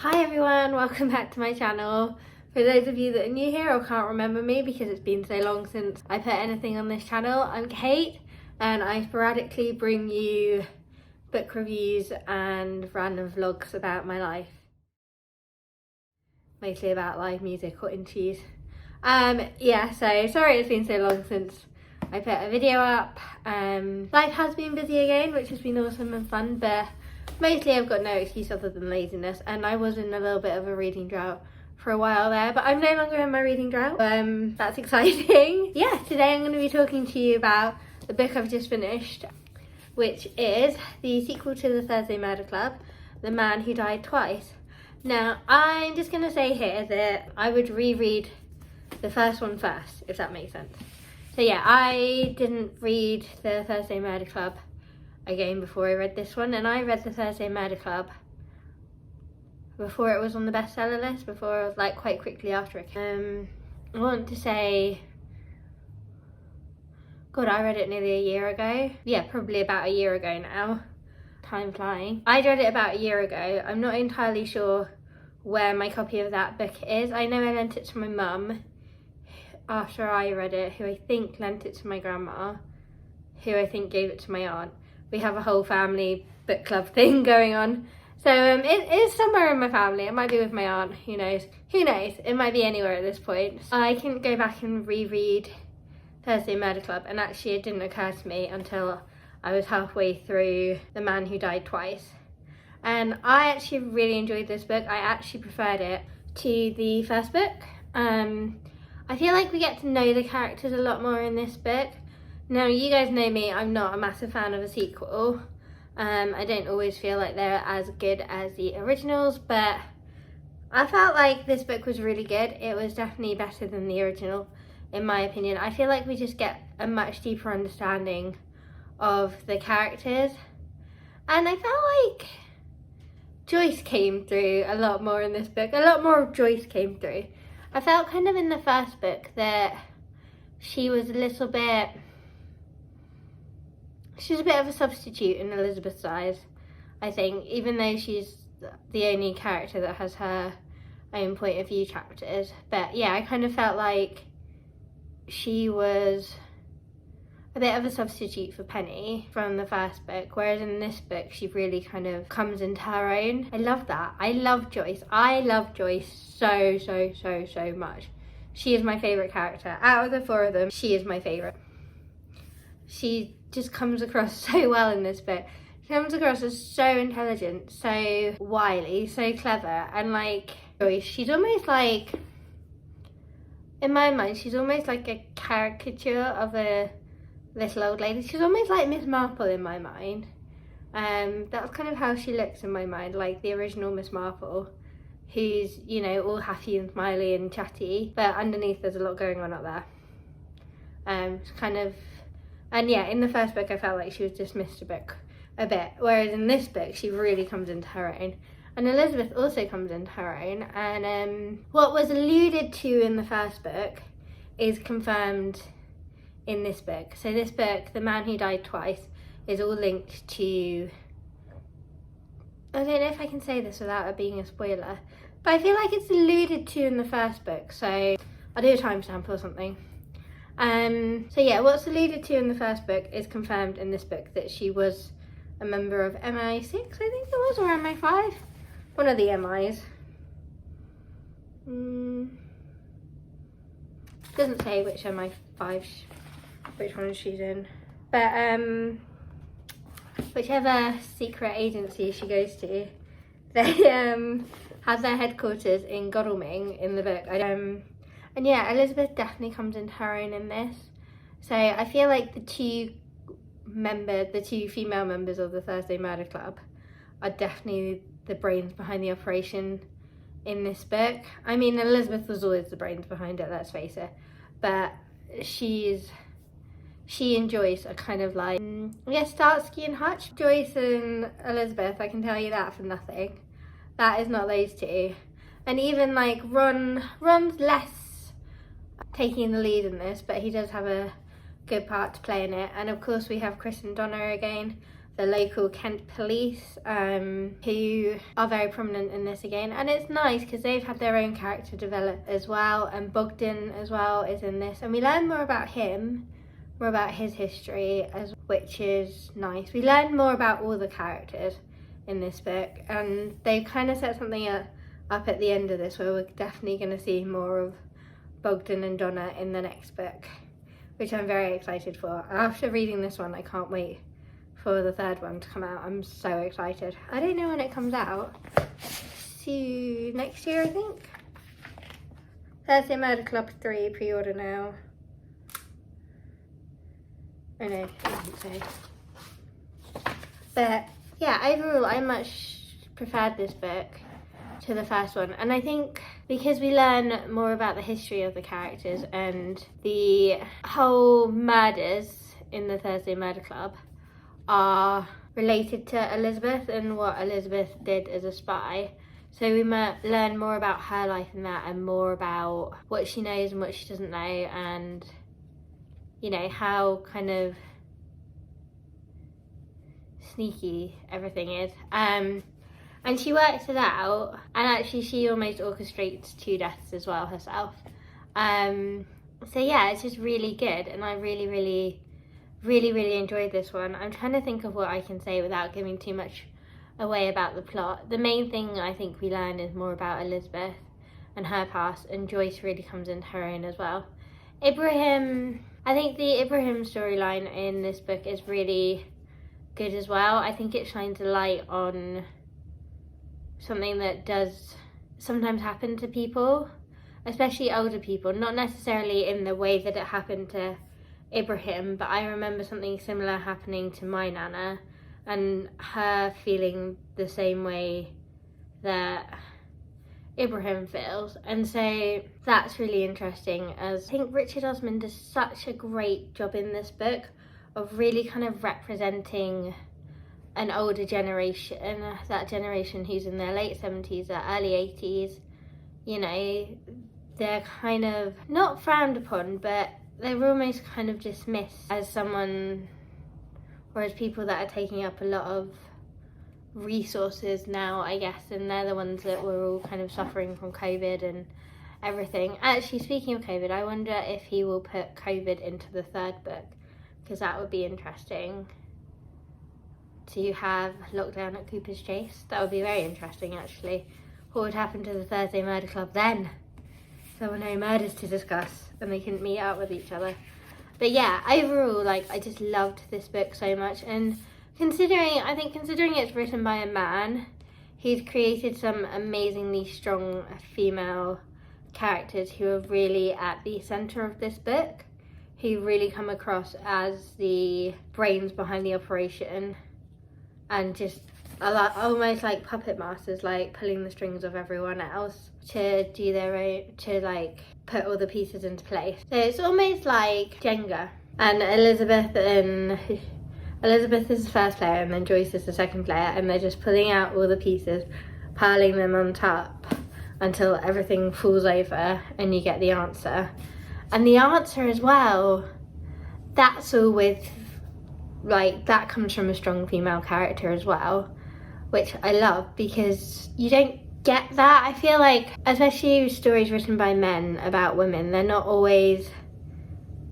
Hi everyone, welcome back to my channel. For those of you that are new here or can't remember me because it's been so long since I put anything on this channel, I'm Kate and I sporadically bring you book reviews and random vlogs about my life. Mostly about live music or interviews. So sorry it's been so long since I put a video up. Life has been busy again, which has been awesome and fun, but mostly I've got no excuse other than laziness, and I was in a little bit of a reading drought for a while there, but I'm no longer in my reading drought. That's exciting. Yeah, today I'm going to be talking to you about the book I've just finished, which is the sequel to the Thursday Murder Club, The Man Who Died Twice. Now, I'm just going to say here that I would reread the first one first, if that makes sense. So yeah, I didn't read the Thursday Murder Club again before I read this one, and I read the Thursday Murder Club before it was on the bestseller list, quite quickly after it came. I want to say, God, I read it nearly a year ago. Yeah, probably about a year ago now. Time flying. I read it about a year ago. I'm not entirely sure where my copy of that book is. I know I lent it to my mum after I read it, who I think lent it to my grandma, who I think gave it to my aunt. We have a whole family book club thing going on. So it is somewhere in my family. It might be with my aunt, who knows? Who knows? It might be anywhere at this point. I can go back and reread Thursday Murder Club, and actually it didn't occur to me until I was halfway through The Man Who Died Twice. And I actually really enjoyed this book. I actually preferred it to the first book. I feel like we get to know the characters a lot more in this book. Now, you guys know me, I'm not a massive fan of a sequel. I don't always feel like they're as good as the originals, but I felt like this book was really good. It was definitely better than the original, in my opinion. I feel like we just get a much deeper understanding of the characters. And I felt like Joyce came through a lot more in this book. A lot more of Joyce came through. I felt kind of in the first book that she was a bit of a substitute in Elizabeth's eyes, I think, even though she's the only character that has her own point of view chapters. But yeah, I kind of felt like she was a bit of a substitute for Penny from the first book, whereas in this book she really kind of comes into her own. I love that. I love Joyce. I love Joyce so much. She is my favourite character. Out of the four of them, she is my favourite. She just comes across so well in this book. She comes across as so intelligent, so wily, so clever, and like Joyce, she's almost like, in my mind, she's almost like a caricature of a little old lady. She's almost like Miss Marple in my mind. That's kind of how she looks in my mind, like the original Miss Marple, who's, you know, all happy and smiley and chatty, but underneath there's a lot going on up there. And yeah, in the first book I felt like she was dismissed a bit, whereas in this book she really comes into her own. And Elizabeth also comes into her own, and what was alluded to in the first book is confirmed in this book. So this book, The Man Who Died Twice, is all linked to, I don't know if I can say this without it being a spoiler, but I feel like it's alluded to in the first book, so I'll do a timestamp or something. So yeah, what's alluded to in the first book is confirmed in this book, that she was a member of MI6, I think it was, or MI5, one of the MIs. Doesn't say which MI5, which one she's in, but whichever secret agency she goes to, they have their headquarters in Godalming in the book. And yeah, Elizabeth definitely comes into her own in this. So I feel like the two female members of the Thursday Murder Club are definitely the brains behind the operation in this book. I mean, Elizabeth was always the brains behind it, let's face it. But she and Joyce are kind of like, Starsky and Hutch. Joyce and Elizabeth, I can tell you that for nothing. That is not those two. And even like Ron's less taking the lead in this, but he does have a good part to play in it. And of course we have Chris and Donna again. the local Kent police, who are very prominent in this again. And it's nice because they've had their own character develop as well, and Bogdan as well is in this, and we learn more about him, more about his history, which is nice. We learn more about all the characters in this book, and they kind of set something up at the end of this where we're definitely going to see more of Bogdan and Donna in the next book, which I'm very excited for. After reading this one, I can't wait for the third one to come out. I'm so excited. I don't know when it comes out. See you next year, I think. Thursday Murder Club 3, pre-order now. Oh no, I didn't say. But yeah, overall I much preferred this book to the first one, and I think because we learn more about the history of the characters and the whole murders in the Thursday Murder Club are related to Elizabeth and what Elizabeth did as a spy. So we might learn more about her life in that, and more about what she knows and what she doesn't know, and you know, how kind of sneaky everything is. And she works it out, and actually she almost orchestrates 2 deaths as well herself. So yeah, it's just really good, and I really enjoyed this one. I'm trying to think of what I can say without giving too much away about the plot. The main thing I think we learn is more about Elizabeth and her past, and Joyce really comes into her own as well. Ibrahim, I think the Ibrahim storyline in this book is really good as well. I think it shines a light on something that does sometimes happen to people, especially older people, not necessarily in the way that it happened to Ibrahim, but I remember something similar happening to my nana, and her feeling the same way that Ibrahim feels. And so that's really interesting, as I think Richard Osman does such a great job in this book of really kind of representing an older generation, that generation who's in their late 70s or early 80s. You know, they're kind of not frowned upon, but they're almost kind of dismissed as someone, or as people that are taking up a lot of resources now, I guess, and they're the ones that were all kind of suffering from COVID and everything. Actually, speaking of COVID, I wonder if he will put COVID into the third book, because that would be interesting to have lockdown at Cooper's Chase. That would be very interesting, actually. What would happen to the Thursday Murder Club then? There were no murders to discuss and they couldn't meet up with each other. But yeah, overall, like, I just loved this book so much, and considering it's written by a man, he's created some amazingly strong female characters who are really at the centre of this book, who really come across as the brains behind the operation, and just almost like puppet masters, like pulling the strings of everyone else to do their own, to like put all the pieces into place. So it's almost like Jenga, and Elizabeth is the first player and then Joyce is the second player, and they're just pulling out all the pieces, piling them on top until everything falls over and you get the answer. And the answer as well, that's all with, like, that comes from a strong female character as well, which I love, because you don't get that. I feel like, especially stories written by men about women,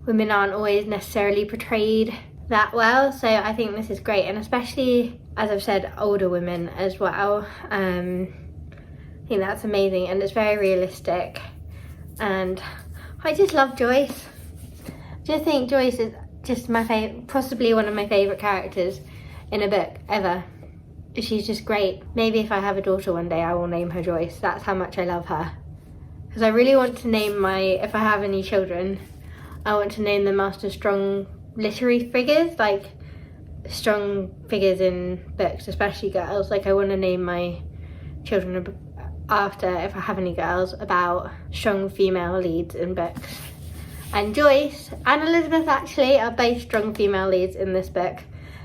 women aren't always necessarily portrayed that well. So I think this is great, and especially, as I've said, older women as well. I think that's amazing, and it's very realistic, and I just love Joyce. I just think Joyce is just my favourite, possibly one of my favourite characters in a book ever. She's just great. Maybe if I have a daughter one day, I will name her Joyce. That's how much I love her. Because I really want to name if I have any children, I want to name them after strong literary figures, like strong figures in books, especially girls. Like, I want to name my children after, if I have any girls, about strong female leads in books. And Joyce and Elizabeth actually are both strong female leads in this book.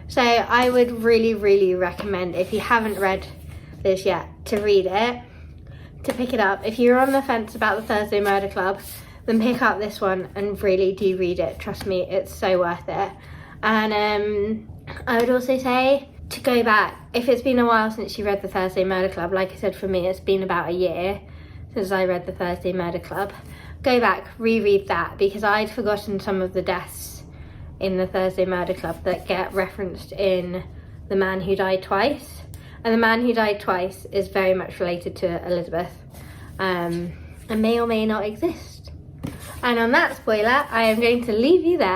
So I would really recommend, if you haven't read this yet, to read it, to pick it up. If you're on the fence about the Thursday Murder Club, then pick up this one and really do read it. Trust me, it's so worth it. And I would also say to go back, if it's been a while since you read the Thursday Murder Club, like I said, for me it's been about a year since I read the Thursday Murder Club, go back, reread that, because I'd forgotten some of the deaths in the Thursday Murder Club that get referenced in The Man Who Died Twice. And The Man Who Died Twice is very much related to Elizabeth, and may or may not exist. And on that spoiler, I am going to leave you there.